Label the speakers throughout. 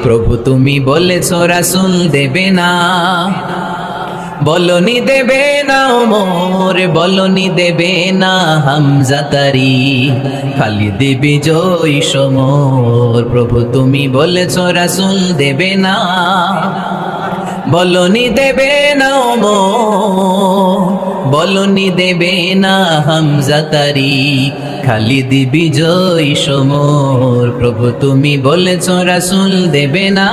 Speaker 1: প্রভু তুমি বলেছ রাসূল দেবে না, বলনি দেবে না ওমর, বলনি দেবে না হামজা তারি, খালিদ বিজয়ী সমর। প্রভু তুমি বলেছ রাসূল দেবে না, বলনি দেবে না ওমর, বলনি দেবে না হামজা তারি, খালিদ বিজয়ী সমর। প্রভু তুমি বলেছ রাসূল দেবে না।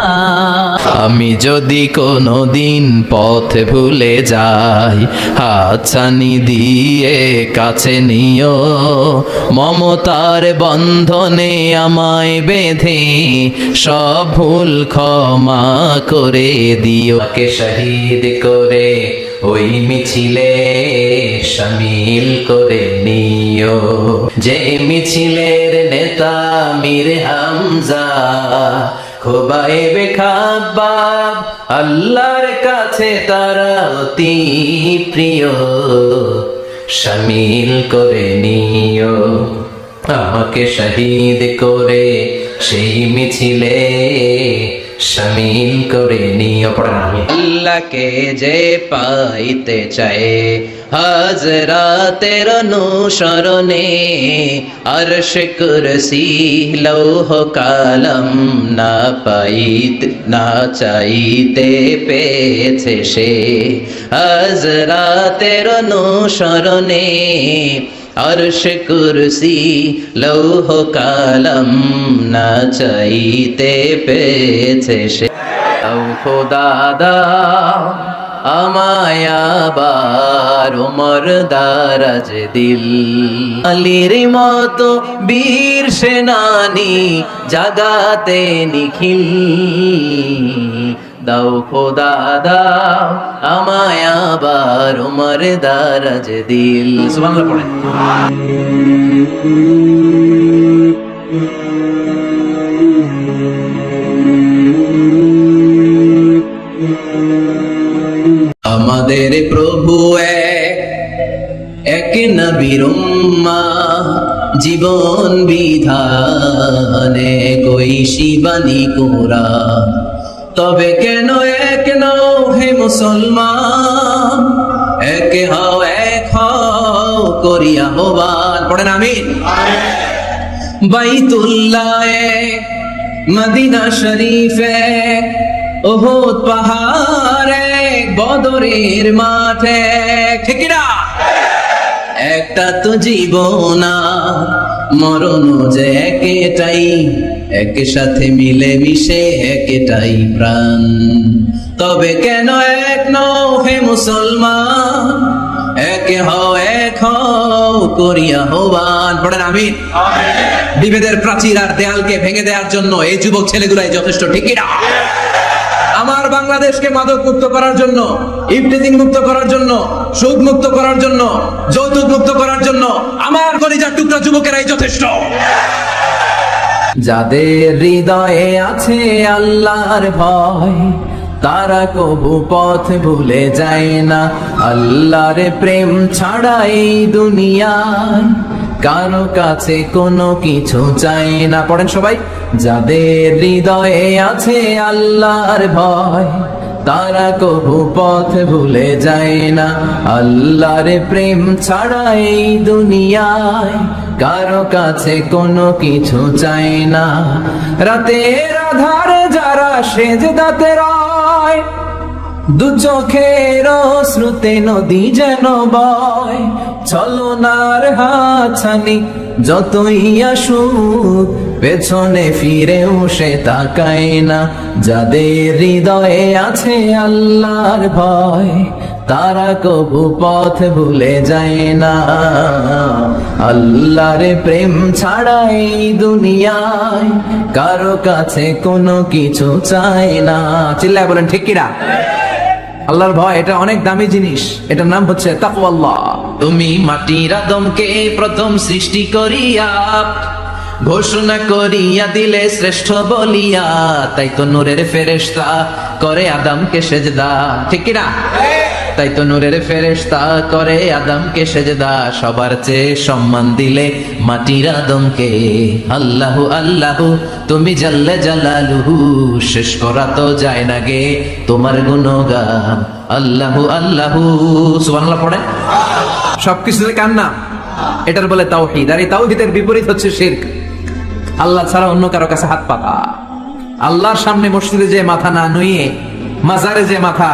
Speaker 1: আমি যদি কোনোদিন পথ ভুলে যাই, হাতছানি দিয়ে কাছে নিও, মমতার বন্ধনে আমায় বেঁধে সব ভুল ক্ষমা করে দিও। কে শহীদ করে ওই মিছিলে শামিল করে নিও, যে মিছিলের নেতা মীর হামজা, খোবাইবে খাব্বাব, আল্লাহর কাছে তারা অতি প্রিয়, শামিল করে নিও। আমাকে শহীদ করে সেই মিছিলে শামিল করে নিও। আল্লাহকে যে পাইতে চায় হাজরাতের অনুসরণে, আরশ কুরসি লৌহ কালাম না পাইতে না চাইতে পেয়েছে সে, হাজরাতের অনুসরণে আরশ কুরসি লৌহ কালাম না চাইতে পেয়েছে সে। ও খোদা দাও আমায় আবার ওমর দারাজ দিল, আলীর মতো বীর সেনানি জাগাতে নিখিল, দাও খোদা দাও আমায় আবার ওমর দারাজ দিল। সুবহানাল্লাহ পড়েন। আমাদের প্রভু এক নবীর উম্মাহ, জীবন বিধানে কৈশি বাণী কোরআন, তবে কেন এক নও হে মুসলমান, এক হও করিয়া আহ্বান। পড়েন আমিন। বাইতুল্লাহ এক, মদিনা শরীফ এক, উহুদ পাহাড় এক, বদরের মাঠ এক, ঠিক না? একটা তো জীবন মরণ যে একটাই, একসাথে মিলে মিশে একটাই প্রাণ, তবে কেন এক নও হে মুসলমান, এক হও করিয়া আহ্বান। পড়েন আমিন। বিভেদের প্রাচীর আর দেয়ালকে ভেঙে দেওয়ার জন্য এই যুবক ছেলেগুলাই যথেষ্ট, ঠিক না? আমার বাংলাদেশকে মাদক মুক্ত করার জন্য, ইফটিজিং মুক্ত করার জন্য, সুদ মুক্ত করার জন্য, যৌতুক মুক্ত করার জন্য আমার কলিজার টুকরা যুবকেরাই যথেষ্ট। যাদের হৃদয়ে আছে আল্লাহর ভয়, তারা কবু পথ ভুলে যায় না, আল্লাহর প্রেম ছাড়া এই দুনিয়ায় কারো কাছে কোনো কিছু চাই না। পড়েন সবাই। যাদের হৃদয়ে আছে আল্লাহর ভয়, তারা কবু পথ ভুলে যায় না, আল্লাহর প্রেম ছাড়া এই দুনিয়ায় কারো কাছে কোনো কিছু চাই না। রাতের আধারে যারা সেজদাতে রয়, দু চোখের শ্রুতে নদী যেন বয়, ছলনার হাতছানি যতই আসুক পেছনে ফিরেও সে তাকায় না। যাদের হৃদয়ে আছে আল্লাহর ভয়, তারা কবু পথ ভুলে যায় না, আল্লাহর প্রেম ছাড়া এই দুনিয়ায় কারো কাছে কোনো কিছু চায় না। চিল্লায় বলেন ঠিক কিনা? আল্লাহর ভয় এটা অনেক দামি জিনিস, এটার নাম হচ্ছে তাকওয়াল্লাহ। তুমি মাটির আদমকে প্রথম সৃষ্টি করিয়া ঘোষণা করিয়া দিলে শ্রেষ্ঠ বলিয়া, তাই তো নূরের ফেরেশতা করে আদমকে সেজদা, ঠিক কিনা? তাই তো নূরের ফেরেশতা করে আদমকে সেজদা, সবার চেয়ে সম্মান দিলে মাটির আদমকে। আল্লাহু আল্লাহু তুমি জাল্লে জালালুহু, শেষ করা তো যায় না গে তোমার গুণগান। আল্লাহু আল্লাহু, সুবহানাল্লাহ পড়ে। সবকিছুতে কান্না, এটার বলে তাওহীদ। আর এই তাওহীদের বিপরীত হচ্ছে শিরক, আল্লাহ ছাড়া অন্য কারো কাছে হাত পাতা। আল্লাহর সামনে মসজিদে যে মাথা না নুইয়ে মাজারে যে মাথা